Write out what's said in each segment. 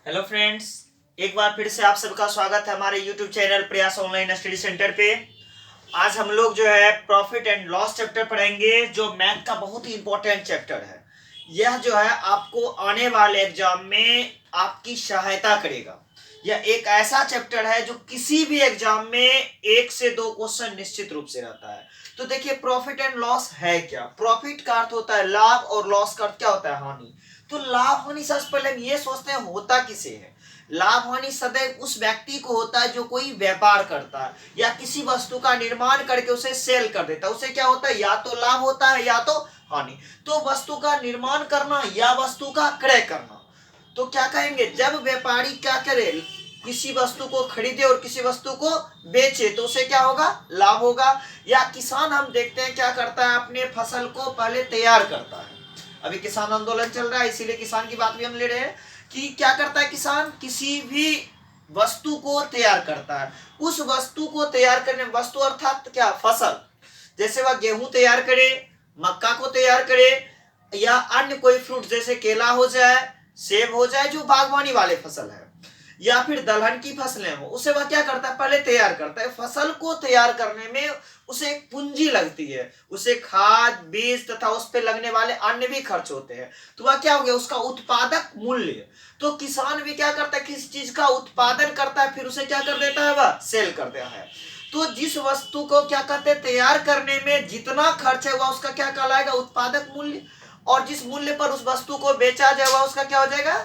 Hello friends, एक बार फिर से आप सबका स्वागत है हमारे यूट्यूब चैनल प्रयास ऑनलाइन स्टडी सेंटर पे। आज हम लोग जो है प्रॉफिट एंड लॉस चैप्टर पढ़ेंगे, जो मैथ का बहुत ही इंपॉर्टेंट चैप्टर है। यह जो है आपको आने वाले एग्जाम में आपकी सहायता करेगा। यह एक ऐसा चैप्टर है जो किसी भी एग्जाम में 1 से 2 क्वेश्चन निश्चित रूप से रहता है। तो देखिए, प्रॉफिट एंड लॉस है क्या। प्रॉफिट का अर्थ होता है लाभ और लॉस का अर्थ क्या होता है, हानि। तो लाभ हानि सबसे पहले हम ये सोचते हैं होता किसे है। लाभ हानि सदैव उस व्यक्ति को होता है जो कोई व्यापार करता है या किसी वस्तु का निर्माण करके उसे सेल कर देता है। उसे क्या होता है, या तो लाभ होता है या तो हानि। तो वस्तु का निर्माण करना या वस्तु का क्रय करना, तो क्या कहेंगे, जब व्यापारी क्या करे, किसी वस्तु को खरीदे और किसी वस्तु को बेचे, तो उसे क्या होगा, लाभ होगा। या किसान हम देखते हैं क्या करता है, अपने फसल को पहले तैयार करता है। अभी किसान आंदोलन चल रहा है, इसीलिए किसान की बात भी हम ले रहे हैं कि क्या करता है किसान, किसी भी वस्तु को तैयार करता है। उस वस्तु को तैयार करने, वस्तु अर्थात क्या, फसल। जैसे वह गेहूं तैयार करे, मक्का को तैयार करे, या अन्य कोई फ्रूट जैसे केला हो जाए, सेब हो जाए, जो बागवानी वाले फसल है, या फिर दलहन की फसलें हो, उसे वह क्या करता है, पहले तैयार करता है। फसल को तैयार करने में उसे एक पूंजी लगती है, उसे खाद बीज तथा उस पर लगने वाले अन्य भी खर्च होते हैं। तो वह क्या हो गया, उसका उत्पादक मूल्य। तो किसान भी क्या करता है, किसी चीज का उत्पादन करता है, फिर उसे क्या कर देता है, वह सेल कर देता है। तो जिस वस्तु को क्या कहते हैं, तैयार करने में जितना खर्च है वह उसका क्या कहलाएगा, उत्पादक मूल्य। और जिस मूल्य पर उस वस्तु को बेचा जाए वह उसका क्या हो जाएगा,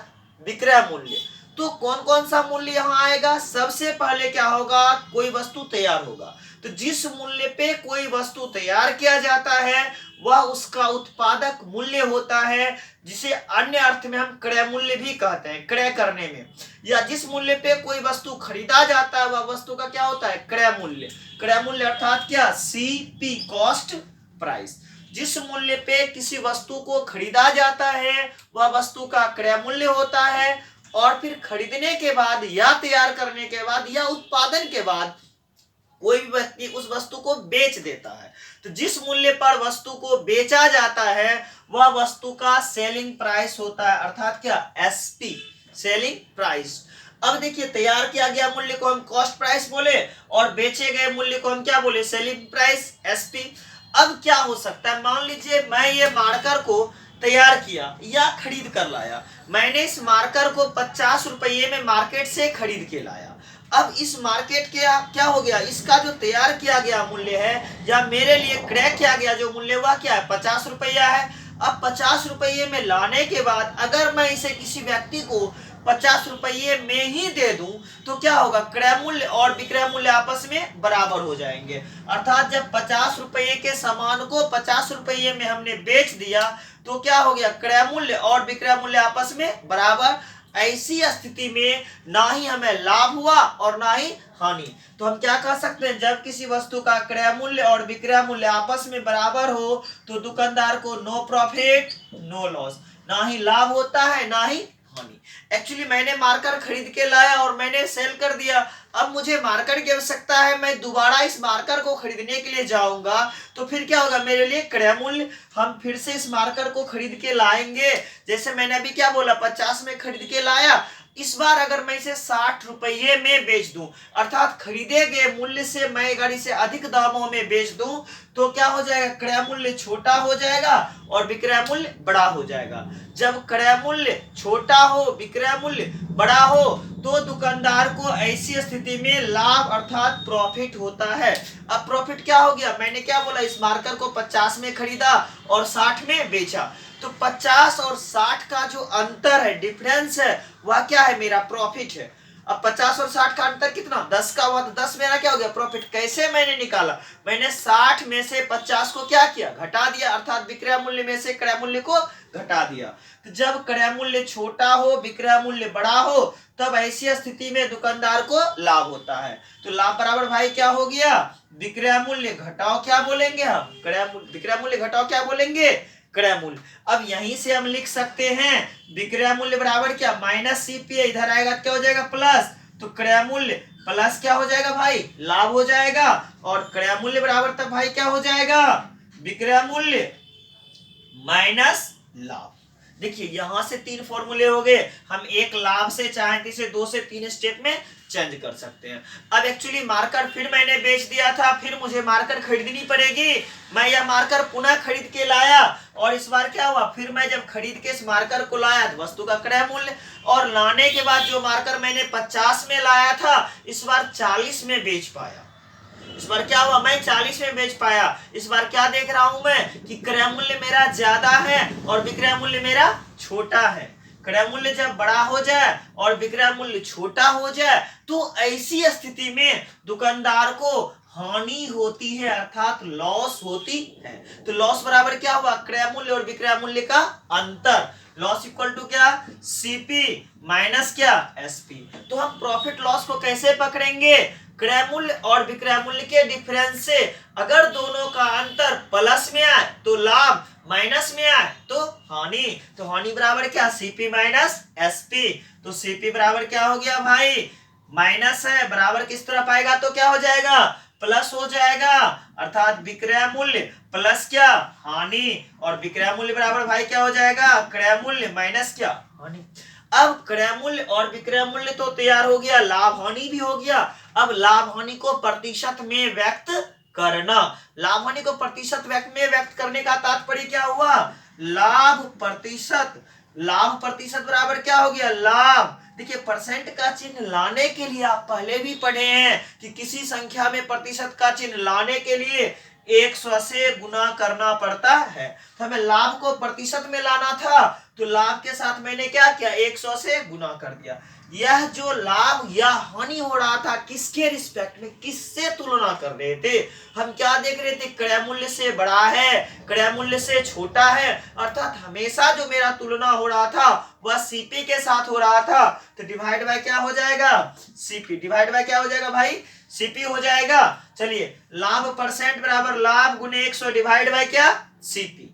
विक्रय मूल्य। तो कौन कौन सा मूल्य यहाँ आएगा, सबसे पहले क्या होगा, कोई वस्तु तैयार होगा। तो जिस मूल्य पे कोई वस्तु तैयार किया जाता है वह उसका उत्पादक मूल्य होता है, जिसे अन्य अर्थ में हम क्रय मूल्य भी कहते हैं, क्रय करने में। या जिस मूल्य पे कोई वस्तु खरीदा जाता है वह वस्तु का क्या होता है, क्रय मूल्य। क्रय मूल्य अर्थात क्या, सीपी, कॉस्ट प्राइस। जिस मूल्य पे किसी वस्तु को खरीदा जाता है वह वस्तु का क्रय मूल्य होता है। और फिर खरीदने के बाद या तैयार करने के बाद या उत्पादन के बाद कोई भी व्यक्ति उस वस्तु को बेच देता है, तो जिस मूल्य पर वस्तु को बेचा जाता है वह वस्तु का सेलिंग प्राइस होता है, अर्थात क्या, एसपी, सेलिंग प्राइस। अब देखिए, तैयार किया गया मूल्य को हम कॉस्ट प्राइस बोले और बेचे गए मूल्य को हम क्या बोले, सेलिंग प्राइस, एसपी। अब क्या हो सकता है, मान लीजिए मैं ये मार्कर को तैयार किया या खरीद कर लाया। मैंने इस मार्कर को 50 रुपये में मार्केट से खरीद के लाया। अब इस मार्केट के क्या हो गया, इसका जो तैयार किया गया मूल्य है या मेरे लिए क्रय किया गया जो मूल्य हुआ क्या है, 50 रुपया है। अब 50 रुपये में लाने के बाद अगर मैं इसे किसी व्यक्ति को 50 रुपये में ही दे दूं तो क्या होगा, क्रय मूल्य और विक्रय मूल्य आपस में बराबर हो जाएंगे। अर्थात जब 50 रुपये के सामान को 50 रुपये में हमने बेच दिया तो क्या हो गया, क्रय मूल्य और विक्रय मूल्य आपस में बराबर। ऐसी स्थिति में ना ही हमें लाभ हुआ और ना ही हानि। तो हम क्या कह सकते हैं, जब किसी वस्तु का क्रय मूल्य और विक्रय मूल्य आपस में बराबर हो तो दुकानदार को नो प्रॉफिट नो लॉस, ना ही लाभ होता है ना ही हानि। एक्चुअली मैंने मार्कर खरीद के लाया और मैंने सेल कर दिया। अब मुझे मार्कर की आवश्यकता है, मैं दोबारा इस मार्कर को खरीदने के लिए जाऊंगा तो फिर क्या होगा, मेरे लिए क्रय मूल्य, हम फिर से इस मार्कर को खरीद के लाएंगे। जैसे मैंने अभी क्या बोला, 50 में खरीद के लाया, इस बार अगर मैं इसे 60 रुपये में बेच दूं, अर्थात खरीदे गए मूल्य से मैं अगर इसे अधिक दामों में बेच दूं तो क्या हो जाएगा, क्रय मूल्य छोटा हो जाएगा और विक्रय मूल्य बड़ा हो जाएगा। जब क्रय मूल्य छोटा हो विक्रय मूल्य बड़ा हो तो दुकानदार को ऐसी स्थिति में लाभ अर्थात प्रॉफिट होता है। अब प्रॉफिट क्या हो गया, मैंने क्या बोला, इस मार्कर को 50 में खरीदा और 60 में बेचा, तो 50 और 60 का जो अंतर है, डिफरेंस है, वह क्या है, मेरा प्रॉफिट है। अब 50 और 60 का अंतर कितना, 10 का हुआ, तो 10 मेरा क्या हो गया, प्रॉफिट। कैसे मैंने निकाला, मैंने 60 में से 50 को क्या किया, घटा दिया, अर्थात विक्रय मूल्य में से क्रय मूल्य को घटा दिया। तो जब क्रय मूल्य छोटा हो विक्रय मूल्य बड़ा हो तब ऐसी स्थिति में दुकानदार को लाभ होता है। तो लाभ बराबर भाई क्या हो गया, विक्रय मूल्य घटाओ क्या बोलेंगे हम, क्रय मूल्य, विक्रय मूल्य घटाओ क्या बोलेंगे, क्रय मूल्य। अब यहीं से हम लिख सकते हैं विक्रय मूल्य बराबर क्या, माइनस सीपी, इधर आएगा क्या हो जाएगा, प्लस, तो क्रय मूल्य प्लस क्या हो जाएगा भाई, लाभ हो जाएगा। और क्रय मूल्य बराबर तब भाई क्या हो जाएगा, विक्रय मूल्य माइनस लाभ। देखिए यहां से 3 फॉर्मूले हो गए, हम एक लाभ से चाहे तो इसे 2 से 3 स्टेप में चेंज कर सकते हैं। अब एक्चुअली मार्कर फिर मैंने बेच दिया था, फिर मुझे मार्कर खरीदनी पड़ेगी। मैं यह मार्कर पुनः खरीद के लाया और इस बार क्या हुआ, फिर मैं जब खरीद के इस मार्कर को लाया तो वस्तु का क्रय मूल्य, और लाने के बाद जो मार्कर मैंने 50 में लाया था इस बार 40 में बेच पाया। इस बार क्या हुआ, मैं 40 में बेच पाया। इस बार क्या देख रहा हूं मैं कि क्रय मूल्य मेरा ज्यादा है और विक्रय मूल्य मेरा छोटा है। क्रय मूल्य जब बड़ा हो जाए और विक्रय मूल्य छोटा हो जाए तो ऐसी स्थिति में दुकानदार को हानि होती है, अर्थात लॉस होती है। तो लॉस बराबर क्या हुआ, क्रय मूल्य और विक्रय मूल्य का अंतर। लॉस इक्वल टू क्या, सीपी माइनस क्या, एसपी। तो हम प्रॉफिट लॉस को कैसे पकड़ेंगे, क्रय मूल्य और विक्रय मूल्य के डिफरेंस से। अगर दोनों का अंतर प्लस में आए तो लाभ, माइनस में आए तो हानि। तो हानि बराबर क्या, सीपी माइनस एसपी। तो सीपी बराबर क्या हो गया भाई, माइनस है, बराबर किस तरफ आएगा तो क्या हो जाएगा, प्लस हो जाएगा, अर्थात विक्रय मूल्य प्लस क्या, हानि, और विक्रय मूल्य बराबर भाई क्या हो जाएगा, क्रय मूल्य माइनस क्या, हानि। अब क्रय मूल्य और विक्रय मूल्य तो तैयार हो गया, लाभ हानि भी हो गया। अब लाभ हानि को प्रतिशत में व्यक्त करना। लाभ हानि को प्रतिशत में व्यक्त करने का तात्पर्य क्या हुआ, लाभ प्रतिशत, लाभ प्रतिशत बराबर क्या हो गया, लाभ। देखिए परसेंट का चिन्ह लाने के लिए आप पहले भी पढ़े हैं कि किसी संख्या में प्रतिशत का चिन्ह लाने के लिए 100 से गुना करना पड़ता है। तो हमें लाभ को प्रतिशत में लाना था तो लाभ के साथ मैंने क्या किया, 100 से गुना कर दिया। यह जो लाभ या हानि हो रहा था किसके रिस्पेक्ट में, किससे तुलना कर रहे थे, हम क्या देख रहे थे, क्रय मूल्य से बड़ा है, क्रय मूल्य से छोटा है, अर्थात हमेशा जो मेरा तुलना हो रहा था वह सीपी के साथ हो रहा था। तो डिवाइड बाय क्या हो जाएगा, सीपी, डिवाइड बाय क्या हो जाएगा भाई, सीपी हो जाएगा। चलिए लाभ परसेंट बराबर लाभ गुने 100 डिवाइड बाय क्या, सीपी।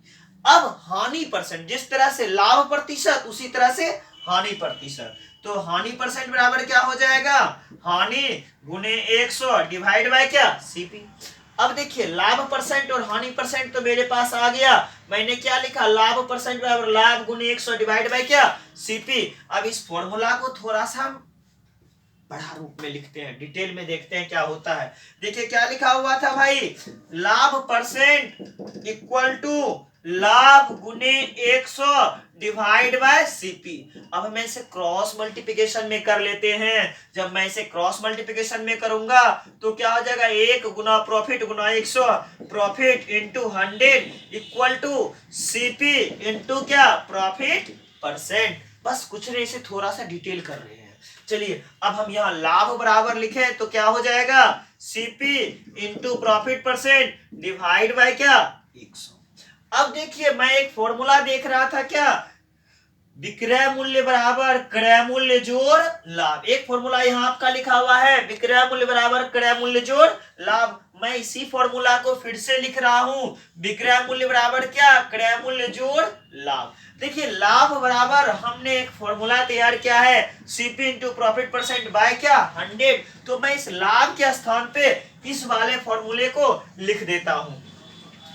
अब हानि परसेंट, जिस तरह से लाभ प्रतिशत उसी तरह से हानि प्रतिशत। तो हानि परसेंट बराबर क्या हो जाएगा, हानि गुने 100 डिवाइड बाय क्या, सीपी। अब देखिए लाभ परसेंट और हानि परसेंट तो मेरे पास आ गया। मैंने क्या लिखा, लाभ परसेंट बराबर लाभ गुने 100 डिवाइड बाय क्या, सीपी। अब इस फॉर्मूला को थोड़ा सा बड़ा रूप में लिखते हैं, डिटेल में देखते हैं क्या होता है। देखिए क्या लिखा हुआ था भाई, लाभ परसेंट इक्वल टू लाभ गुने 100 डिवाइड बाय सीपी। अब हम इसे क्रॉस मल्टीप्लिकेशन में कर लेते हैं। जब मैं इसे क्रॉस मल्टीप्लिकेशन में करूंगा तो क्या हो जाएगा, 1 गुना प्रॉफिट गुना 100, profit into 100 equal to CP into क्या, प्रॉफिट परसेंट। बस कुछ नहीं, इसे थोड़ा सा डिटेल कर रहे हैं। चलिए अब हम यहाँ लाभ बराबर लिखे तो क्या हो जाएगा, CP into profit percent divide by क्या, 100। अब देखिए मैं एक फॉर्मूला देख रहा था, क्या, विक्रय मूल्य बराबर क्रय मूल्य जोड़ लाभ। एक फॉर्मूला यहाँ आपका लिखा हुआ है, विक्रय मूल्य बराबर क्रय मूल्य जोड़ लाभ। मैं इसी फॉर्मूला को फिर से लिख रहा हूं, विक्रय मूल्य बराबर क्या, क्रय मूल्य जोड़ लाभ। देखिए लाभ बराबर हमने एक फॉर्मूला तैयार किया है, CP into profit percent by क्या, 100। तो मैं इस लाभ के स्थान पे इस वाले फॉर्मूले को लिख देता हूं।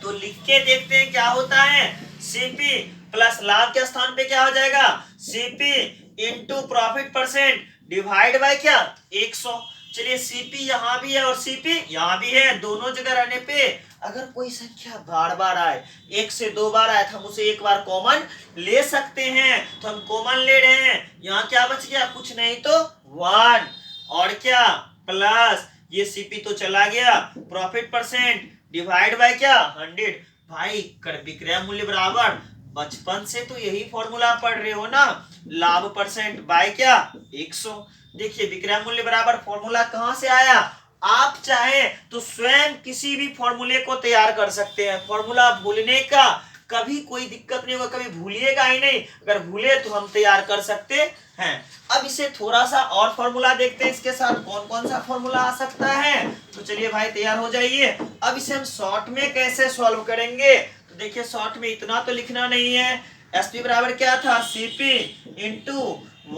तो लिख के देखते हैं क्या होता है, सीपी प्लस लाभ के स्थान पे क्या हो जाएगा, CP into profit percent divide by क्या, 100। चलिए सीपी यहाँ भी है और सीपी यहाँ भी है, दोनों जगह रहने पे अगर कोई संख्या बार बार आए, 1 से 2 बार आए तो हम उसे एक बार कॉमन ले सकते हैं। तो हम कॉमन ले रहे हैं, यहाँ क्या बच गया, कुछ नहीं तो 1, और क्या प्लस ये सीपी तो चला गया, प्रॉफिट परसेंट डिवाइड बाय क्या, 100। भाई विक्रय मूल्य बराबर, बचपन से तो यही फॉर्मूला पढ़ रहे हो ना, लाभ परसेंट बाय क्या, 100। देखिए विक्रय मूल्य बराबर फॉर्मूला कहां से आया, आप चाहे तो स्वयं किसी भी फॉर्मूले को तैयार कर सकते हैं। फॉर्मूला भूलने का कभी कोई दिक्कत नहीं होगा, कभी भूलिएगा ही नहीं, अगर भूले तो हम तैयार कर सकते हैं। अब इसे थोड़ा सा और फॉर्मूला देखते हैं, इसके साथ कौन कौन सा फॉर्मूला आ सकता है। तो चलिए भाई तैयार हो जाइए। अब इसे हम शॉर्ट में कैसे सॉल्व करेंगे, तो देखिए शॉर्ट में इतना तो लिखना नहीं है। एसपी बराबर क्या था, सीपी इंटू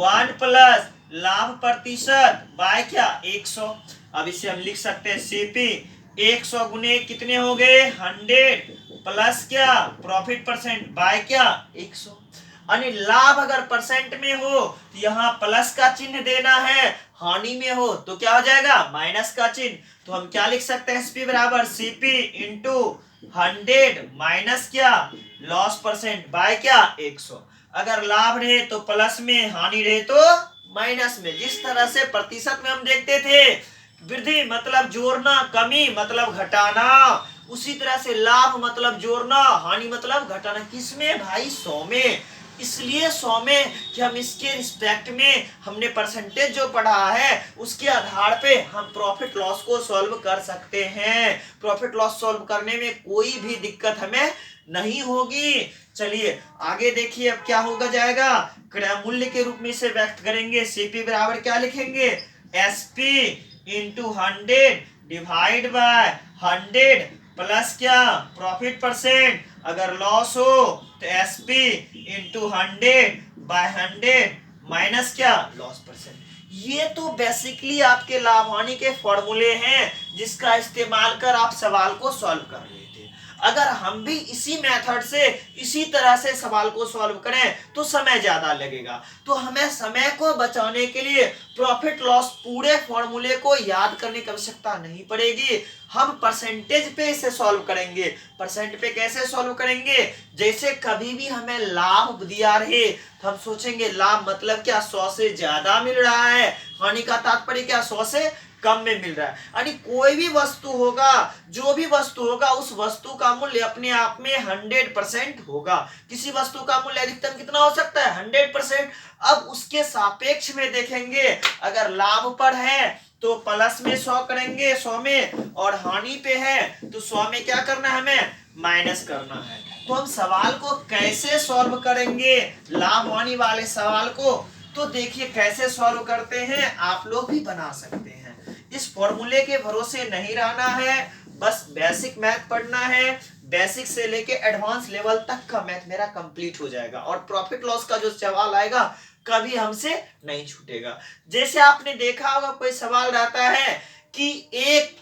1 प्लस लाभ प्रतिशत बाय क्या, 100। अब इसे हम लिख सकते हैं सीपी 100 गुने कितने हो गए, 100 प्लस क्या प्रॉफिट परसेंट बाय क्या, 100। यानी लाभ अगर परसेंट में हो तो यहाँ प्लस का चिन्ह देना है, हानि में हो तो क्या हो जाएगा माइनस का चिन्ह। तो हम क्या लिख सकते हैं एसपी बराबर सीपी इंटू 100 माइनस क्या लॉस परसेंट बाय क्या 100। अगर लाभ रहे तो प्लस में, हानि रहे तो माइनस में। जिस तरह से प्रतिशत में हम देखते थे वृद्धि मतलब जोड़ना, कमी मतलब घटाना, उसी तरह से लाभ मतलब जोड़ना, हानि मतलब घटाना। किसमें भाई 100 में। इसलिए 100 में कि हम इसके रिस्पेक्ट में हमने परसेंटेज जो पढ़ा है उसके आधार पे हम प्रॉफिट लॉस को सॉल्व कर सकते हैं। प्रॉफिट लॉस सॉल्व करने में कोई भी दिक्कत हमें नहीं होगी। चलिए आगे देखिए अब क्या होगा जाएगा, क्रय मूल्य के रूप में इसे व्यक्त करेंगे। सीपी बराबर क्या लिखेंगे SP into 100 divide by 100 plus क्या प्रॉफिट परसेंट। अगर लॉस हो तो एसपी इंटू 100 बाय 100 माइनस क्या लॉस परसेंट। ये तो बेसिकली आपके लाभ हानि के फॉर्मूले हैं जिसका इस्तेमाल कर आप सवाल को सॉल्व कर रहे थे। अगर हम भी इसी मेथड से इसी तरह से सवाल को सॉल्व करें तो समय ज्यादा लगेगा। तो हमें समय को बचाने के लिए प्रॉफिट लॉस पूरे फॉर्मूले को याद करने की आवश्यकता नहीं पड़ेगी। हम परसेंटेज पे इसे सॉल्व करेंगे। परसेंट पे कैसे सॉल्व करेंगे, जैसे कभी भी हमें लाभ दिया रहे तो हम सोचेंगे लाभ मतलब क्या 100 से ज्यादा मिल रहा है, हानि का तात्पर्य क्या 100 से कम में मिल रहा है। यानी कोई भी वस्तु होगा, जो भी वस्तु होगा उस वस्तु का मूल्य अपने आप में 100% होगा। किसी वस्तु का मूल्य अधिकतम कितना हो सकता है 100%। अब उसके सापेक्ष में देखेंगे, अगर लाभ पर है तो प्लस में 100 करेंगे 100 में, और हानि पे है तो 100 में क्या करना है हमें माइनस करना है। तो हम सवाल को कैसे सॉल्व करेंगे लाभ हानि वाले सवाल को, तो देखिए कैसे सॉल्व करते हैं, आप लोग भी बना सकते हैं। इस फॉर्मूले के भरोसे नहीं रहना है, बस बेसिक मैथ पढ़ना है। बेसिक से लेके एडवांस लेवल तक का मैथ मेरा कंप्लीट हो जाएगा और प्रॉफिट लॉस का जो सवाल आएगा कभी हमसे नहीं छूटेगा। जैसे आपने देखा होगा कोई सवाल रहता है कि एक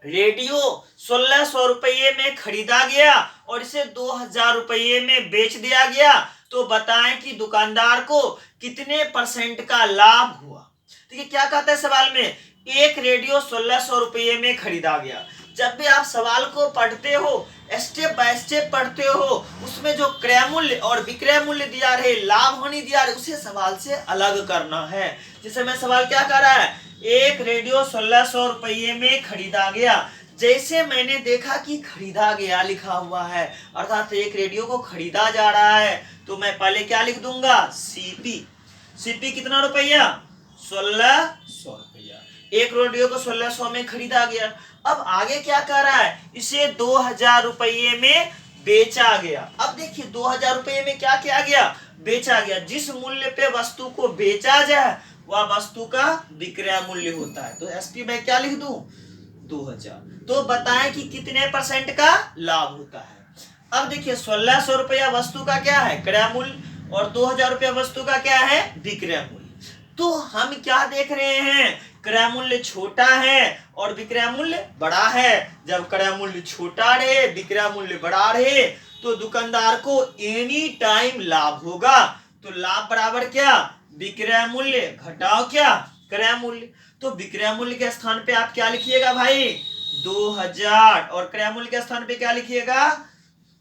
रेडियो 1600 रुपये में खरीदा गया और इसे 2000 रुपये में बेच दिया गया, तो बताएं कि दुकानदार को कितने परसेंट का लाभ हुआ। देखिए क्या कहता है सवाल में, एक रेडियो 1600 रुपये में खरीदा गया। जब भी आप सवाल को पढ़ते हो स्टेप बाय स्टेप पढ़ते हो, उसमें जो क्रय मूल्य और विक्रय मूल्य दिया रहे, लाभ हानि दिया रहे, उसे सवाल से अलग करना है। जैसे मैं सवाल क्या कर रहा है, एक रेडियो 1600 रुपये में खरीदा गया। जैसे मैंने देखा कि खरीदा गया लिखा हुआ है, अर्थात एक रेडियो को खरीदा जा रहा है, तो मैं पहले क्या लिख दूंगा सीपी। सीपी कितना रुपया 1600 रुपया। एक रेडियो को 1600 में खरीदा गया। अब आगे क्या कर रहा है, इसे 2000 रुपये में बेचा गया। अब देखिए 2000 रुपये में क्या किया गया, बेचा गया। जिस मूल्य पे वस्तु को बेचा जाए वह वस्तु का विक्रय मूल्य होता है। तो एसपी में क्या लिख दूं 2000। तो बताएं कि कितने परसेंट का लाभ होता है। अब देखिए 1600 रुपया वस्तु का क्या है क्रय मूल्य और 2000 रुपया वस्तु का क्या है विक्रय मूल्य। तो हम क्या देख रहे हैं, क्रय मूल्य छोटा है और विक्रय मूल्य बड़ा है। जब क्रय मूल्य छोटा रहे विक्रय मूल्य बड़ा रहे तो दुकानदार को एनी टाइम लाभ होगा। तो लाभ बराबर क्या विक्रय मूल्य घटाओ क्या क्रय मूल्य। तो विक्रय मूल्य के स्थान पे आप क्या लिखिएगा भाई 2000 और क्रय मूल्य के स्थान पे क्या लिखिएगा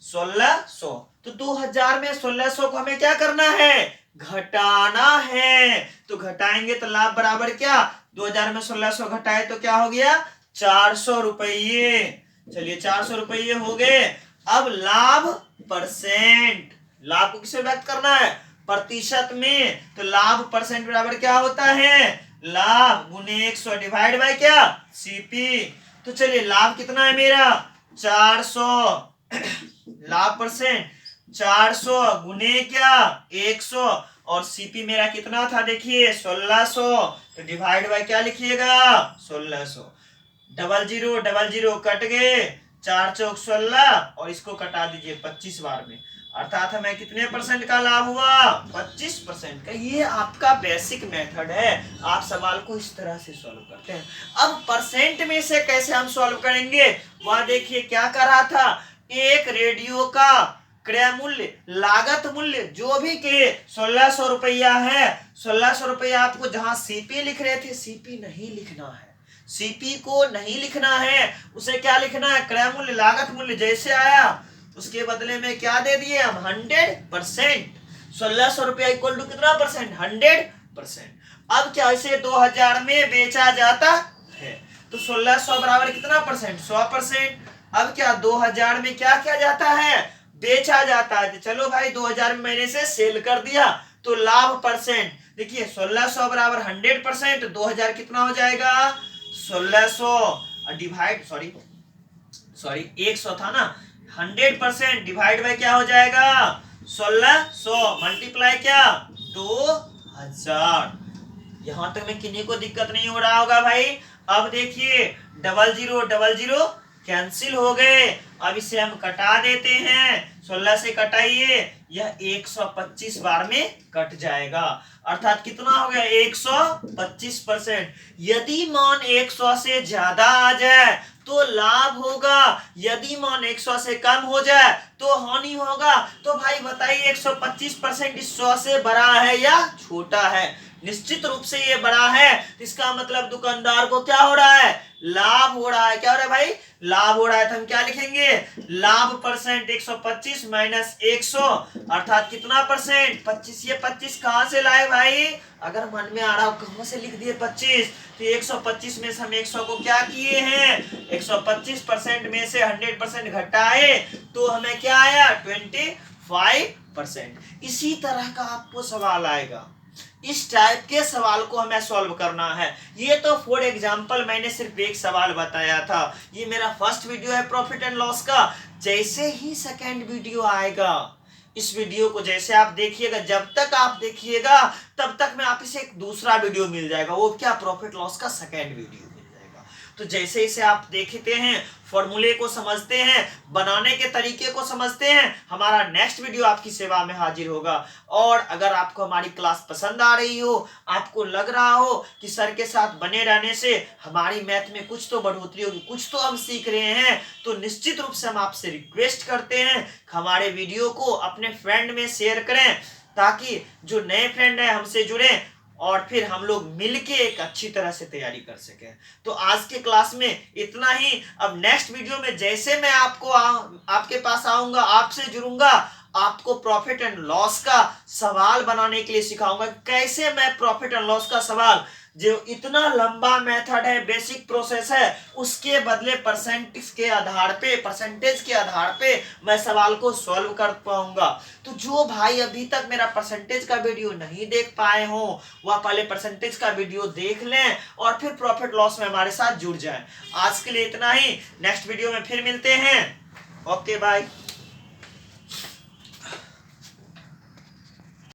1600। तो 2000 में 1600 को हमें क्या करना है घटाना है। तो घटाएंगे तो लाभ बराबर क्या 2000 में 1600 घटाए तो क्या हो गया 400 रुपये। चलिए 400 रुपये हो गए। अब लाभ परसेंट, लाभ को किसे व्यक्त करना है प्रतिशत में। तो लाभ परसेंट बराबर क्या होता है लाभ गुने 100 डिवाइड बाय क्या सीपी। तो चलिए लाभ कितना है मेरा 400, लाभ परसेंट 400 गुने क्या 100 और सीपी मेरा कितना था देखिए 1600। तो डिवाइड बाय क्या लिखिएगा 1600। डबल जीरो कट गए 4 चौक 16 और इसको कटा दीजिए 25 बार में, अर्थात हमें कितने परसेंट का लाभ हुआ 25% का। ये आपका बेसिक मेथड है, आप सवाल को इस तरह से सॉल्व करते हैं। अब परसेंट में से कैसे हम सॉल्व करेंगे वह देखिए क्या कर रहा था, एक रेडियो का क्रय मूल्य, लागत मूल्य जो भी के 1600 रुपया है, 1600 रुपया आपको जहां सीपी लिख रहे थे सीपी नहीं लिखना है, सीपी को नहीं लिखना है, उसे क्या लिखना है, क्रय मूल्य लागत मूल्य जैसे आया उसके बदले में क्या दे दिए हम 100%। 1600 रुपया इक्वल टू कितना परसेंट, 100%। अब क्या इसे 2000 में बेचा जाता है तो 1600 बराबर कितना परसेंट, 100%। अब क्या 2000 में क्या किया जाता है, बेचा जाता है। तो चलो भाई 2000 में मैंने इसे सेल कर दिया तो लाभ परसेंट, देखिए 1600 बराबर 100%, 2000 कितना हो जाएगा 1600 डिवाइड सॉरी 100 था ना, 100% डिवाइड बाय क्या हो जाएगा 1600 मल्टीप्लाई क्या 2000। यहां तक में किन्हीं को दिक्कत नहीं हो रहा होगा भाई। अब देखिए 00 कैंसिल हो गए, अब इसे हम कटा देते हैं, 16 से कटाइए, यह 125 बार में कट जाएगा, अर्थात कितना हो गया 125%। यदि मान 100 से ज्यादा आ जाए तो लाभ होगा, यदि मान 100 से कम हो जाए तो हानि होगा। तो भाई बताइए 125% इस 100 से बड़ा है या छोटा है, निश्चित रूप से ये बड़ा है, इसका मतलब दुकानदार को क्या हो रहा है, लाभ हो रहा है। क्या हो रहा है भाई, लाभ हो रहा है। तो हम क्या लिखेंगे, लाभ परसेंट 125 माइनस 100 अर्थात कितना परसेंट 25। ये 25 कहां से लाए भाई, अगर मन में आ रहा हो कहां से लिख दिए 25, तो 125 में से हम 100 को क्या किए हैं 125% में से 100% घटाए तो हमें क्या आया 25%। इसी तरह का आपको सवाल आएगा, इस टाइप के सवाल को हमें सॉल्व करना है। ये तो फॉर एग्जांपल मैंने सिर्फ एक सवाल बताया था, ये मेरा फर्स्ट वीडियो है प्रॉफिट एंड लॉस का। जैसे ही सेकंड वीडियो आएगा, इस वीडियो को जैसे आप देखिएगा, जब तक आप देखिएगा तब तक में आप इसे एक दूसरा वीडियो मिल जाएगा, वो क्या प्रॉफिट लॉस का सेकंड वीडियो मिल जाएगा। तो जैसे इसे आप देखते हैं, फॉर्मूले को समझते हैं, बनाने के तरीके को समझते हैं, हमारा नेक्स्ट वीडियो आपकी सेवा में हाजिर होगा। और अगर आपको हमारी क्लास पसंद आ रही हो, आपको लग रहा हो कि सर के साथ बने रहने से हमारी मैथ में कुछ तो बढ़ोतरी होगी, कुछ तो हम सीख रहे हैं, तो निश्चित रूप से हम आपसे रिक्वेस्ट करते हैं हमारे वीडियो को अपने फ्रेंड में शेयर करें, ताकि जो नए फ्रेंड है हमसे जुड़े और फिर हम लोग मिलके एक अच्छी तरह से तैयारी कर सके। तो आज के क्लास में इतना ही। अब नेक्स्ट वीडियो में जैसे मैं आपके पास आऊंगा, आपसे जुड़ूंगा, आपको प्रॉफिट एंड लॉस का सवाल बनाने के लिए सिखाऊंगा। कैसे मैं प्रॉफिट एंड लॉस का सवाल, जो इतना लंबा मेथड है, बेसिक प्रोसेस है, उसके बदले परसेंटेज के आधार पे मैं सवाल को सॉल्व कर पाऊंगा। तो जो भाई अभी तक मेरा परसेंटेज का वीडियो नहीं देख पाए हो, वह पहले परसेंटेज का वीडियो देख लें और फिर प्रॉफिट लॉस में हमारे साथ जुड़ जाएं। आज के लिए इतना ही, नेक्स्ट वीडियो में फिर मिलते हैं। Okay bye.